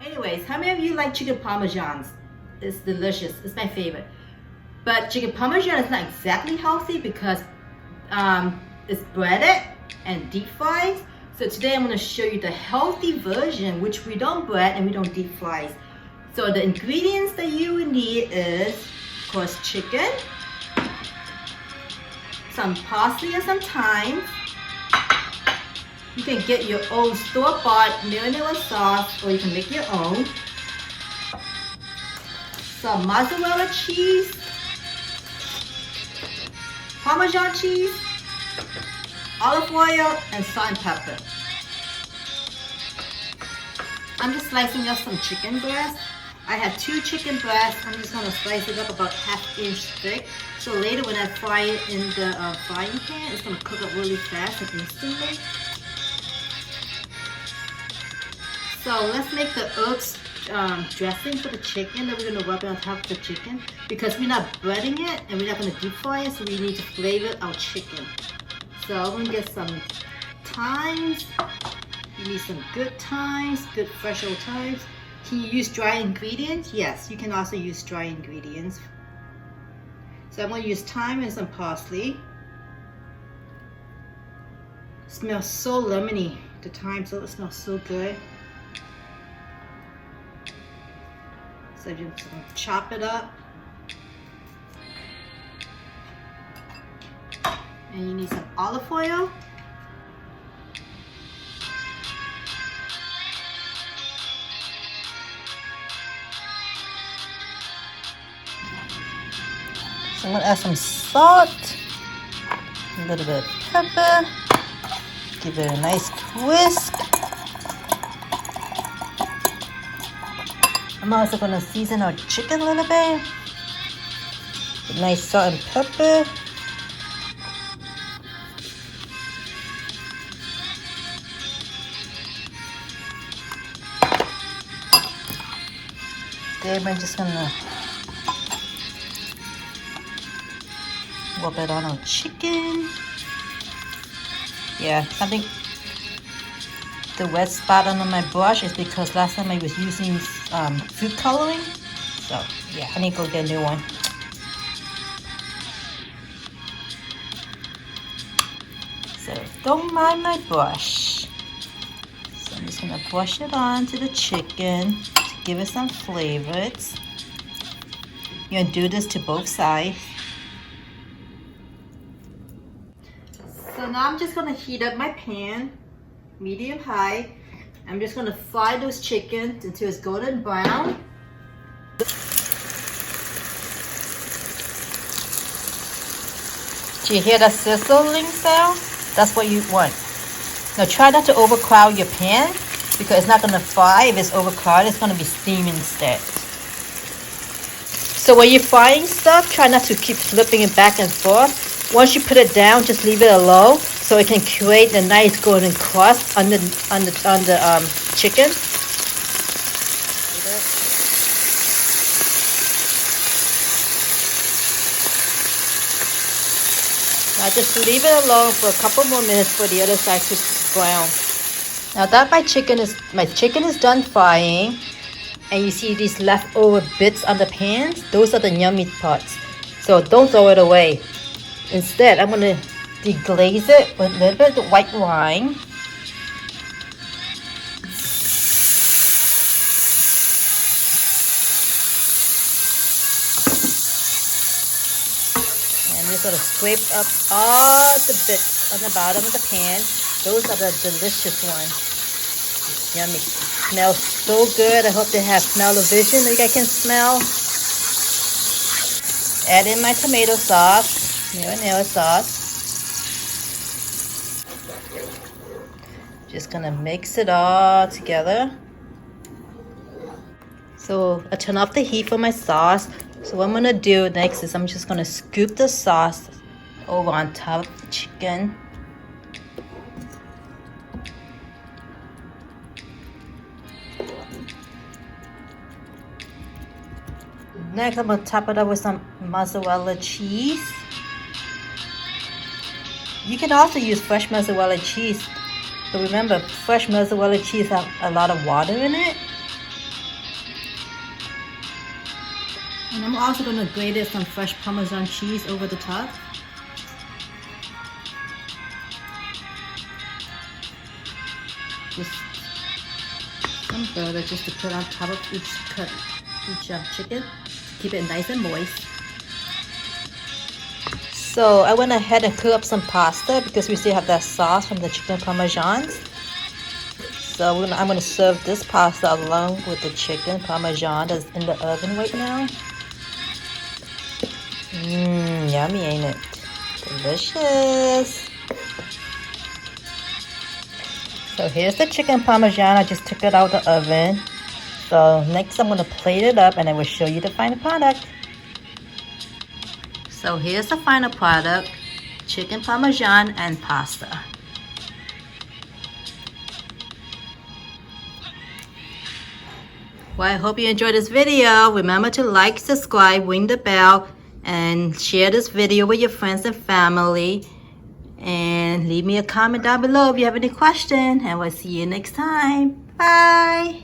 Anyways, how many of you like chicken parmesans? It's delicious. It's my favorite. But chicken parmesan is not exactly healthy because it's breaded and deep fried. So today I'm going to show you the healthy version, which we don't bread and we don't deep fry. So the ingredients that you will need is, of course, chicken, some parsley and some thyme. You can get your own store-bought marinara sauce, or you can make your own. Some mozzarella cheese, Parmesan cheese, olive oil, and salt and pepper. I'm just slicing up some chicken breast. I have 2 chicken breasts. I'm just going to slice it up about 1/2 inch thick. So later when I fry it in the frying pan, it's going to cook up really fast and instantly. So let's make the herbs dressing for the chicken that we're going to rub on top of the chicken, because we're not breading it and we're not going to deep fry it, so we need to flavor our chicken. So I'm going to get some thymes. You need some good thymes, good fresh old thymes. Can you use dry ingredients? Yes, you can also use dry ingredients. So I'm going to use thyme and some parsley. It smells so lemony, the thyme, so it smells so good. So I'm just going to chop it up. And you need some olive oil. So I'm going to add some salt, a little bit of pepper, give it a nice whisk. I'm also going to season our chicken a little bit with nice salt and pepper. Then we're just going to rub it on our chicken. Yeah, I think the red spot on my brush is because last time I was using food coloring. So yeah, I need to go get a new one. So don't mind my brush. So I'm just gonna brush it on to the chicken to give it some flavors. You're gonna do this to both sides. So now I'm just gonna heat up my pan, medium high. I'm just gonna fry those chickens until it's golden brown. Do you hear that sizzling sound? That's what you want. Now try not to overcrowd your pan, because it's not gonna fry. If it's overcrowded, it's gonna be steaming instead. So when you're frying stuff, try not to keep flipping it back and forth. Once you put it down, just leave it low so it can create a nice golden crust on the chicken. Now just leave it alone for a couple more minutes for the other side to brown. Now that my chicken is done frying, and you see these leftover bits on the pans, those are the yummy parts. So don't throw it away. Instead, I'm going to deglaze it with a little bit of white wine. And we're going to scrape up all the bits on the bottom of the pan. Those are the delicious ones. It's yummy. It smells so good. I hope they have smell-o-vision that you guys can smell. Add in my tomato sauce. Marinara sauce. Just gonna mix it all together. So I turn off the heat for my sauce. So what I'm gonna do next is I'm just gonna scoop the sauce over on top of the chicken. Next, I'm gonna top it up with some mozzarella cheese. You can also use fresh mozzarella cheese, but remember, fresh mozzarella cheese has a lot of water in it. And I'm also going to grate some fresh Parmesan cheese over the top. Just some butter just to put on top of each chicken. Keep it nice and moist. So I went ahead and cooked up some pasta because we still have that sauce from the chicken parmesans. So I'm gonna serve this pasta along with the chicken parmesan that's in the oven right now. Yummy, ain't it? Delicious. So here's the chicken parmesan. I just took it out of the oven. So next I'm gonna plate it up and I will show you the final product. So here's the final product, chicken parmesan and pasta. Well, I hope you enjoyed this video. Remember to like, subscribe, ring the bell, and share this video with your friends and family. And leave me a comment down below if you have any questions. And we'll see you next time. Bye.